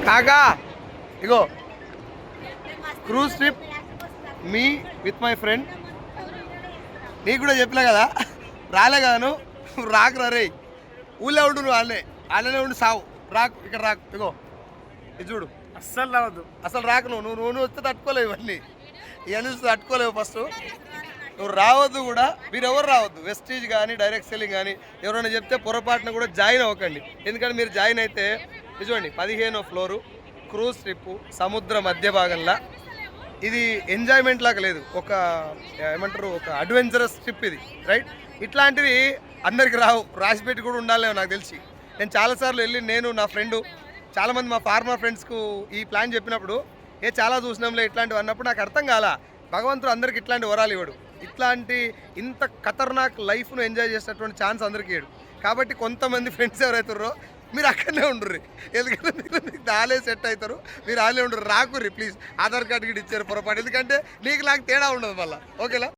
కాకా ఇగో cruise trip me with my friend. నీకు కూడా చెప్పినా కదా, రాలే కదా నువ్వు రాకు రే. ఊళ్ళో ఉండు, నువ్వు వాళ్ళనే ఉండి సావు. రాకు, ఇక్కడ రాకు. ఇగో ఇది చూడు, అస్సలు రావద్దు. అసలు రాకు. నువ్వు వస్తే తట్టుకోలేవు ఇవన్నీ వస్తే తట్టుకోలేవు. ఫస్ట్ నువ్వు రావద్దు కూడా. మీరు ఎవరు రావద్దు. వెస్టీజ్ కానీ డైరెక్ట్ సెల్లింగ్ కానీ ఎవరైనా చెప్తే పొరపాటున కూడా జాయిన్ అవ్వకండి. ఎందుకంటే మీరు జాయిన్ అయితే చూడండి 15వ ఫ్లోరు, క్రూజ్ ట్రిప్, సముద్ర మధ్య భాగంలో. ఇది ఎంజాయ్మెంట్ లాగా లేదు, ఒక ఏమంటారు, ఒక అడ్వెంచరస్ ట్రిప్ ఇది, రైట్. ఇట్లాంటివి అందరికి రావు, రాసిపెట్టి కూడా ఉండాలేమో నాకు తెలిసి. నేను చాలాసార్లు వెళ్ళి, నేను నా ఫ్రెండు చాలామంది మా ఫార్మర్ ఫ్రెండ్స్కు ఈ ప్లాన్ చెప్పినప్పుడు చాలా చూసినాంలే ఇట్లాంటివి అన్నప్పుడు నాకు అర్థం కాల. భగవంతుడు అందరికి ఇట్లాంటి వరాలు ఇవ్వడు. ఇట్లాంటి ఇంత ఖతర్నాక్ లైఫ్ను ఎంజాయ్ చేసేటటువంటి ఛాన్స్ అందరికీ ఇవ్వడు. కాబట్టి కొంతమంది ఫ్రెండ్స్ ఎవరైతారో మీరు అక్కడనే ఉండరు. ఎందుకంటే మీకు దాలే సెట్ అవుతారు, మీరు ఆలే ఉండరు. రాకుర్రి ప్లీజ్. ఆధార్ కార్డు కూడా ఇచ్చారు పొరపాటు, ఎందుకంటే నీకు నాకు తేడా ఉండదు మళ్ళీ. ఓకేలా.